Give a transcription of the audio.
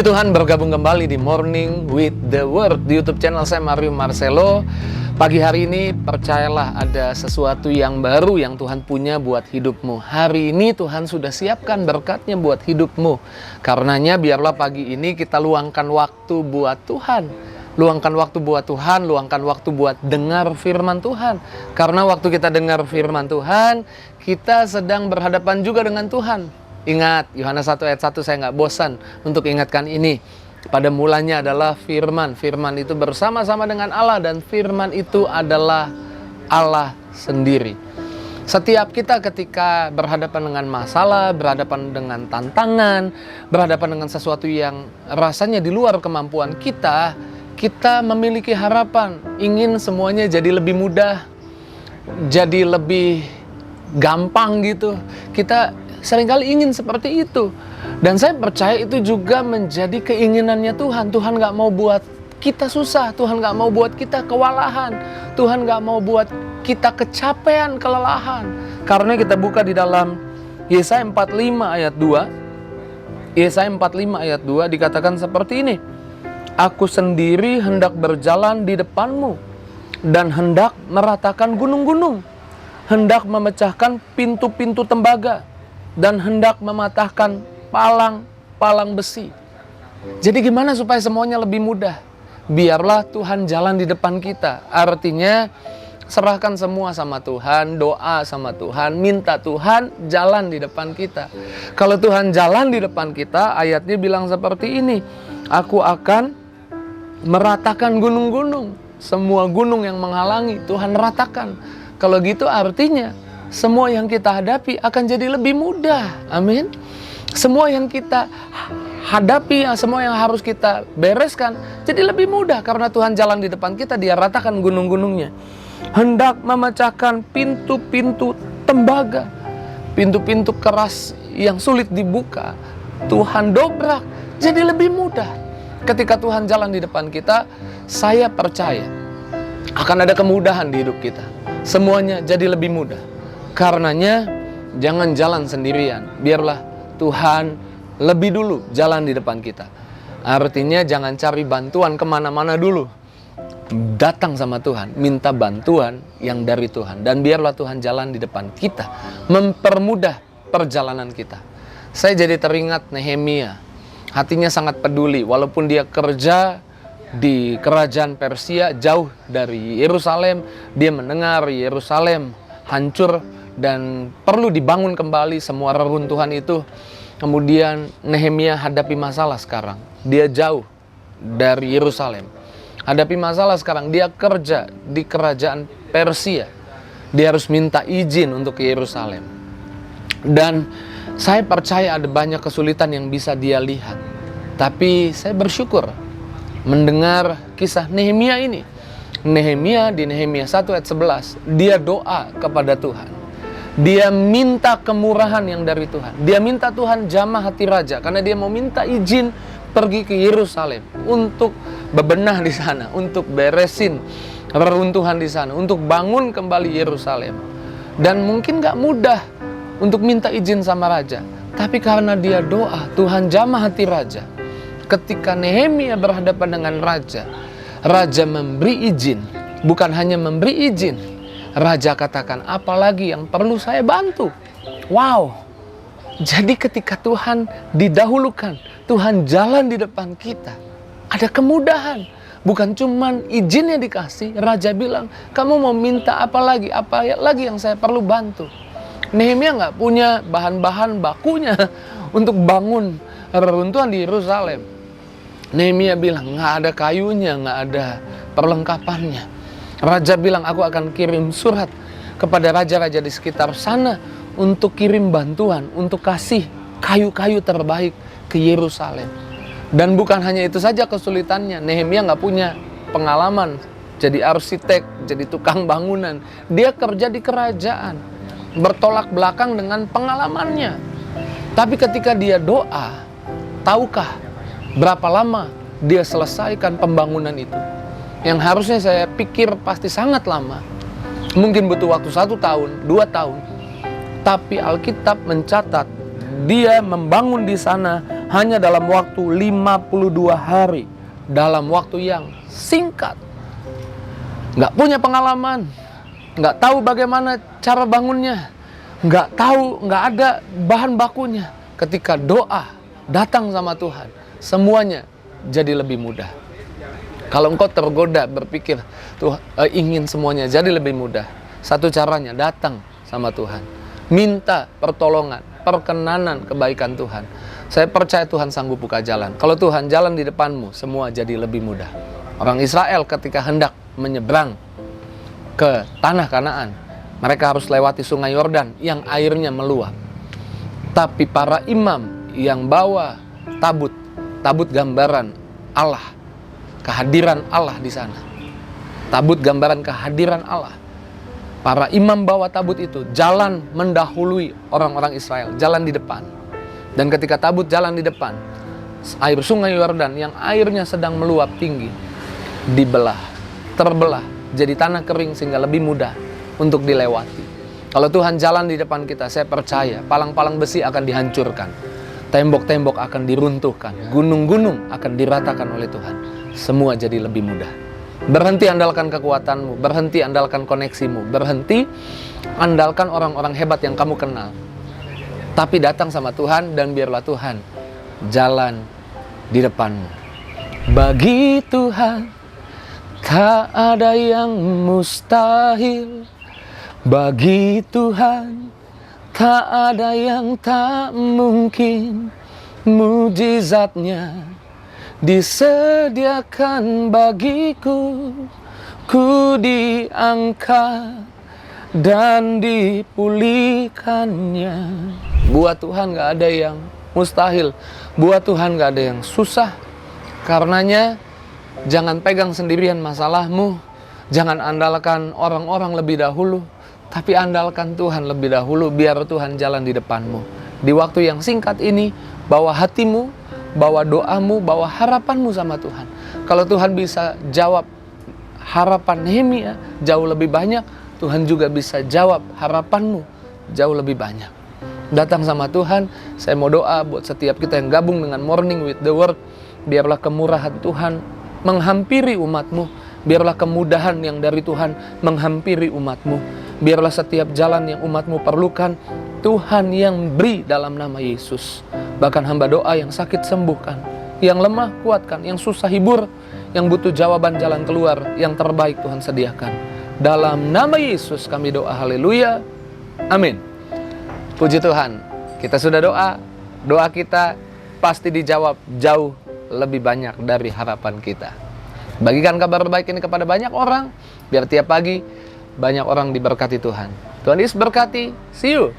Puji Tuhan, bergabung kembali di Morning with the Word di YouTube channel saya, Mario Marcelo. Pagi hari ini percayalah ada sesuatu yang baru yang Tuhan punya buat hidupmu. Hari ini Tuhan sudah siapkan berkatnya buat hidupmu. Karenanya biarlah pagi ini kita luangkan waktu buat Tuhan. Luangkan waktu buat Tuhan, luangkan waktu buat dengar firman Tuhan. Karena waktu kita dengar firman Tuhan, kita sedang berhadapan juga dengan Tuhan. Ingat, Yohanes 1 ayat 1, saya nggak bosan untuk ingatkan ini. Pada mulanya adalah firman. Firman itu bersama-sama dengan Allah, dan firman itu adalah Allah sendiri. Setiap kita ketika berhadapan dengan masalah, berhadapan dengan tantangan, berhadapan dengan sesuatu yang rasanya di luar kemampuan kita, kita memiliki harapan, ingin semuanya jadi lebih mudah, jadi lebih gampang gitu. Kita seringkali ingin seperti itu. Dan saya percaya itu juga menjadi keinginannya Tuhan. Tuhan gak mau buat kita susah. Tuhan gak mau buat kita kewalahan. Tuhan gak mau buat kita kecapean, kelelahan. Karena kita buka di dalam Yesaya 45 ayat 2. Yesaya 45 ayat 2 dikatakan seperti ini. Aku sendiri hendak berjalan di depanmu dan hendak meratakan gunung-gunung, hendak memecahkan pintu-pintu tembaga, dan hendak mematahkan palang-palang besi. Jadi gimana supaya semuanya lebih mudah? Biarlah Tuhan jalan di depan kita. Artinya serahkan semua sama Tuhan, doa sama Tuhan, minta Tuhan jalan di depan kita. Kalau Tuhan jalan di depan kita, ayatnya bilang seperti ini. Aku akan meratakan gunung-gunung. Semua gunung yang menghalangi Tuhan ratakan. Kalau gitu artinya semua yang kita hadapi akan jadi lebih mudah. Amin. Semua yang kita hadapi, semua yang harus kita bereskan jadi lebih mudah karena Tuhan jalan di depan kita, Dia ratakan gunung-gunungnya. Hendak memecahkan pintu-pintu tembaga, pintu-pintu keras yang sulit dibuka, Tuhan dobrak jadi lebih mudah. Ketika Tuhan jalan di depan kita, saya percaya akan ada kemudahan di hidup kita. Semuanya jadi lebih mudah. Karenanya jangan jalan sendirian. Biarlah Tuhan lebih dulu jalan di depan kita. Artinya jangan cari bantuan kemana-mana dulu. Datang sama Tuhan, minta bantuan yang dari Tuhan. Dan biarlah Tuhan jalan di depan kita, mempermudah perjalanan kita. Saya jadi teringat Nehemia. Hatinya sangat peduli. Walaupun dia kerja di kerajaan Persia, jauh dari Yerusalem, dia mendengar Yerusalem hancur dan perlu dibangun kembali semua reruntuhan itu. Kemudian Nehemia hadapi masalah sekarang. Dia jauh dari Yerusalem. Hadapi masalah sekarang. Dia kerja di kerajaan Persia. Dia harus minta izin untuk ke Yerusalem. Dan saya percaya ada banyak kesulitan yang bisa dia lihat. Tapi saya bersyukur mendengar kisah Nehemia ini. Nehemia di Nehemia 1 ayat 11, dia doa kepada Tuhan. Dia minta kemurahan yang dari Tuhan. Dia minta Tuhan jamah hati raja karena dia mau minta izin pergi ke Yerusalem untuk bebenah di sana, untuk beresin reruntuhan di sana, untuk bangun kembali Yerusalem. Dan mungkin gak mudah untuk minta izin sama raja, tapi karena dia doa, Tuhan jamah hati raja. Ketika Nehemia berhadapan dengan raja, raja memberi izin. Bukan hanya memberi izin, raja katakan, apalagi yang perlu saya bantu. Wow. Jadi ketika Tuhan didahulukan, Tuhan jalan di depan kita, ada kemudahan. Bukan cuman izinnya dikasih, raja bilang, kamu mau minta apa lagi yang saya perlu bantu. Nehemia gak punya bahan-bahan bakunya untuk bangun reruntuhan di Yerusalem. Nehemia bilang, gak ada kayunya, gak ada perlengkapannya. Raja bilang, aku akan kirim surat kepada raja-raja di sekitar sana untuk kirim bantuan, untuk kasih kayu-kayu terbaik ke Yerusalem. Dan bukan hanya itu saja kesulitannya. Nehemia gak punya pengalaman jadi arsitek, jadi tukang bangunan. Dia kerja di kerajaan, bertolak belakang dengan pengalamannya. Tapi ketika dia doa, tahukah berapa lama dia selesaikan pembangunan itu? Yang harusnya saya pikir pasti sangat lama. Mungkin butuh waktu 1 tahun, 2 tahun. Tapi Alkitab mencatat dia membangun di sana hanya dalam waktu 52 hari, dalam waktu yang singkat. Nggak punya pengalaman, nggak tahu bagaimana cara bangunnya, nggak tahu, nggak ada bahan bakunya. Ketika doa datang sama Tuhan, semuanya jadi lebih mudah. Kalau engkau tergoda berpikir ingin semuanya jadi lebih mudah, satu caranya datang sama Tuhan, minta pertolongan, perkenanan kebaikan Tuhan. Saya percaya Tuhan sanggup buka jalan. Kalau Tuhan jalan di depanmu, semua jadi lebih mudah. Orang Israel ketika hendak menyeberang ke tanah Kanaan, mereka harus lewati sungai Yordan yang airnya meluap. Tapi para imam yang bawa tabut gambaran Allah, kehadiran Allah di sana. Tabut gambaran kehadiran Allah. Para imam bawa tabut itu jalan mendahului orang-orang Israel, jalan di depan. Dan ketika tabut jalan di depan, air sungai Yordan yang airnya sedang meluap tinggi terbelah jadi tanah kering sehingga lebih mudah untuk dilewati. Kalau Tuhan jalan di depan kita, saya percaya palang-palang besi akan dihancurkan, tembok-tembok akan diruntuhkan, gunung-gunung akan diratakan oleh Tuhan. Semua jadi lebih mudah. Berhenti andalkan kekuatanmu, berhenti andalkan koneksimu, berhenti andalkan orang-orang hebat yang kamu kenal. Tapi datang sama Tuhan dan biarlah Tuhan jalan di depanmu. Bagi Tuhan tak ada yang mustahil. Bagi Tuhan tak ada yang tak mungkin. Mujizatnya disediakan bagiku, ku diangkat dan dipulihkannya. Buat Tuhan gak ada yang mustahil, buat Tuhan gak ada yang susah. Karenanya jangan pegang sendirian masalahmu, jangan andalkan orang-orang lebih dahulu, tapi andalkan Tuhan lebih dahulu, biar Tuhan jalan di depanmu. Di waktu yang singkat ini, bawa hatimu, bawa doamu, bawa harapanmu sama Tuhan. Kalau Tuhan bisa jawab harapan Nehemia jauh lebih banyak, Tuhan juga bisa jawab harapanmu jauh lebih banyak. Datang sama Tuhan. Saya mau doa buat setiap kita yang gabung dengan Morning with the Word. Biarlah kemurahan Tuhan menghampiri umatmu. Biarlah kemudahan yang dari Tuhan menghampiri umatmu. Biarlah setiap jalan yang umatmu perlukan, Tuhan yang beri dalam nama Yesus. Bahkan hamba doa yang sakit sembuhkan, yang lemah kuatkan, yang susah hibur, yang butuh jawaban jalan keluar, yang terbaik Tuhan sediakan. Dalam nama Yesus kami doa, haleluya, amin. Puji Tuhan, kita sudah doa, doa kita pasti dijawab jauh lebih banyak dari harapan kita. Bagikan kabar baik ini kepada banyak orang, biar tiap pagi banyak orang diberkati Tuhan. Tuhan Yesus berkati, see you.